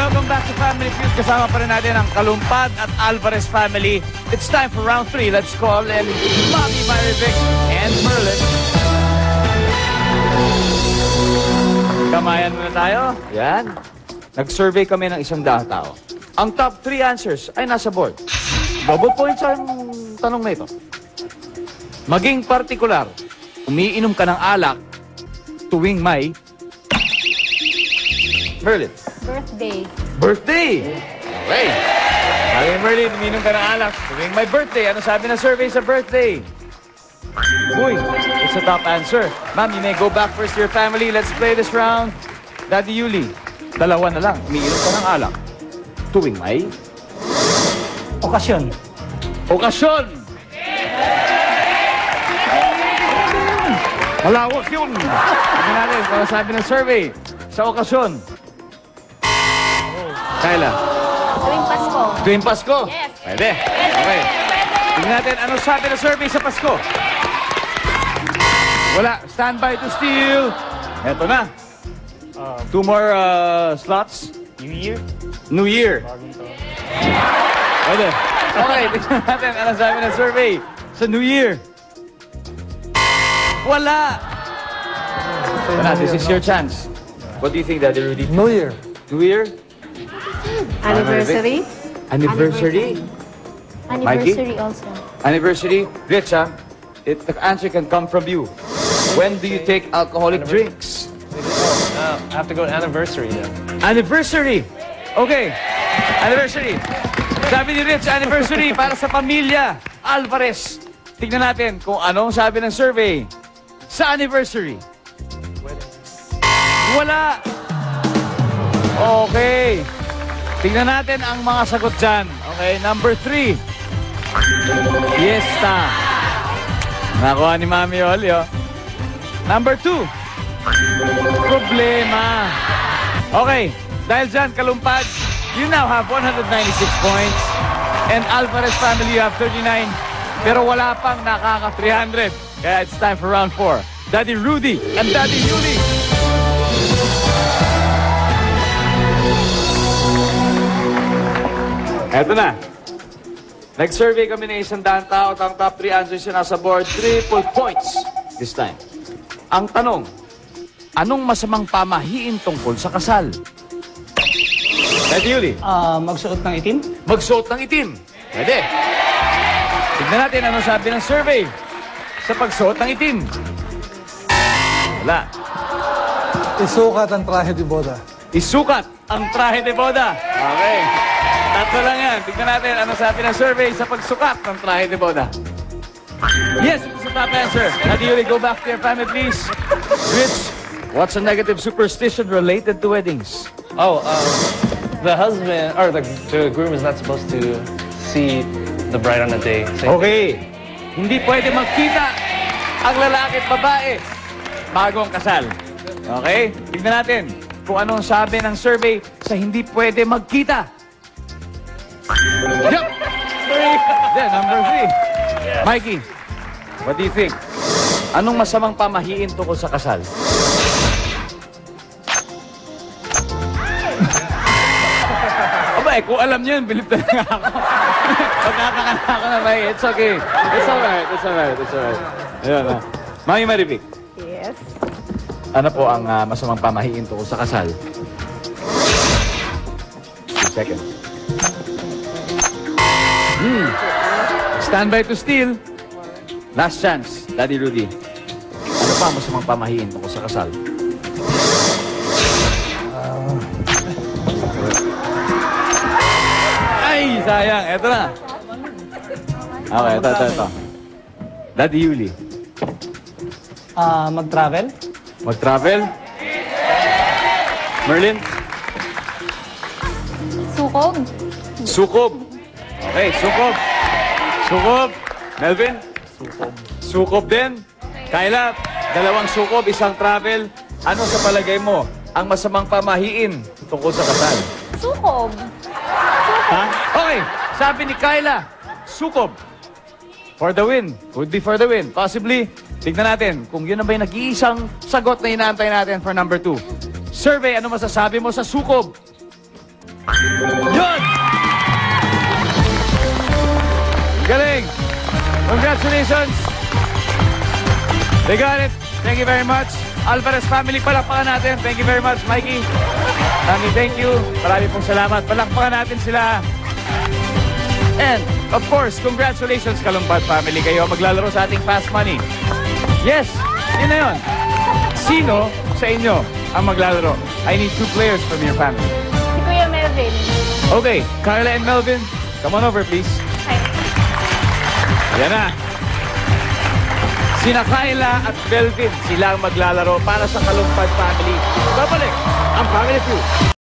welcome back to Family Feud. Kasama pa rin natin ang Kalumpad at Alvarez family. It's time for round 3. Let's call in Mommy Marivic and Merlin. Kamayan muna tayo. Yan. Nag-survey kami ng 100 tao. Ang top 3 answers ay nasa board. Double points ang tanong na ito. Maging partikular, umiinom ka ng alak tuwing may... Merlin. Birthday. Birthday! Okay. Sabi ni Merlin, umiinom ka ng alak tuwing may birthday. Ano sabi na survey sa birthday? Uy, it's a top answer. Ma'am, you may go back first to your family. Let's play this round. Daddy Yuli, 2 na lang. Umiinom ka ng alak tuwing may... Okasyon. Okasyon! Malawak yun! Sabi natin, kung sabi ng survey, sa okasyon. Kayla. Tuwing Pasko. Tuwing Pasko? Yes. Pwede. Okay. Tingnan natin, ano sabi ng survey sa Pasko? Wala. Stand by to steal. Eto na. 2 more slots. New Year. New Year. Pwede. Okay, tingnan natin, ano sabi ng survey sa New Year? Wala. Wala. This is your chance. What do you think, Daddy Rudy? New Year. New Year? Anniversary. Anniversary? Anniversary also. Anniversary? Rich, huh? The answer can come from you. When do you take alcoholic drinks? I have to go to anniversary then. Anniversary! Okay. Anniversary. Sabi ni Rich, anniversary para sa pamilya Alvarez. Tignan natin kung anong sabi ng survey sa anniversary. Wala. Okay. Tignan natin ang mga sagot dyan. Okay, number 3. Fiesta. Nakuha ni Mami Oli, oh. Number 2. Problema. Okay, dahil dyan, Kalumpad, you now have 196 points. And Alvarez family, you have 39. Pero wala pang nakaka-300. Kaya it's time for round 4. Daddy Rudy and Daddy Yuli. Eto na. Nag-survey kami ng 100 tao. Ang top 3 answers yun nasa board. Triple points this time. Ang tanong, anong masamang pamahiin tungkol sa kasal? Daddy Yuli. Magsuot ng itim? Magsuot ng itim. Pwede. Tignan natin anong sabi ng survey sa pagsuot ng itim. Wala. Isukat ang trahe de boda. Isukat ang trahe de boda. Okay. Tatlo lang yan. Tignan natin anong sabi ng survey sa pagsukat ng trahe de boda. Yes, it's a top answer. Daddy Yuli, go back to your family, please. Rich, what's a negative superstition related to weddings? Oh, the husband, or the groom is not supposed to see the bride on the day. Okay. Hindi pwede magkita ang lalaki at babae bago ang kasal. Okay? Tignan natin kung anong sabi ng survey sa hindi pwede magkita. Yup! Then, number 3. Mikey, what do you think? Anong masamang pamahiin tungkol sa kasal? Abay, kung alam niyo yun, bilib talaga ako. Pagkakakanta ko na may, it's okay. It's alright, it's alright, it's alright. Ayun na. Mami Marivic, Yes. ano po ang masamang pamahiin tungkol sa kasal? 2 seconds. Stand by to steal. Last chance, Daddy Rudy. Ano pa ang masamang pamahiin tungkol sa kasal? Ay, sayang. Eto na. Okay, ito. Daddy Yuli. Mag-travel? Mag-travel? Merlin? Sukob. Sukob. Okay, sukob. Sukob. Melvin? Sukob din. Kayla, 2 sukob, 1 travel. Ano sa palagay mo ang masamang pamahiin tungkol sa kasal? Sukob. Ha? Okay, sabi ni Kayla, sukob. For the win. Would be for the win. Possibly, tignan natin kung yun na ba yung nag-iisang sagot na inaantay natin for number 2. Survey, ano masasabi mo sa sukob? Yun! Galing! Congratulations! They got it. Thank you very much. Alvarez family, palakpakan natin. Thank you very much, Mikey. Mami, thank you. Marami pong salamat. Palakpakan natin sila. And, of course, congratulations, Kalumpad family. Kayo maglalaro sa ating Fast Money. Yes, yun na yun. Sino sa inyo ang maglalaro? I need 2 players from your family. Si Kuya Melvin. Okay, Carla and Melvin, come on over, please. Hi. Yan na. Sina Kyla at Melvin, sila ang maglalaro para sa Kalumpad family. Babalik ang Family Feud.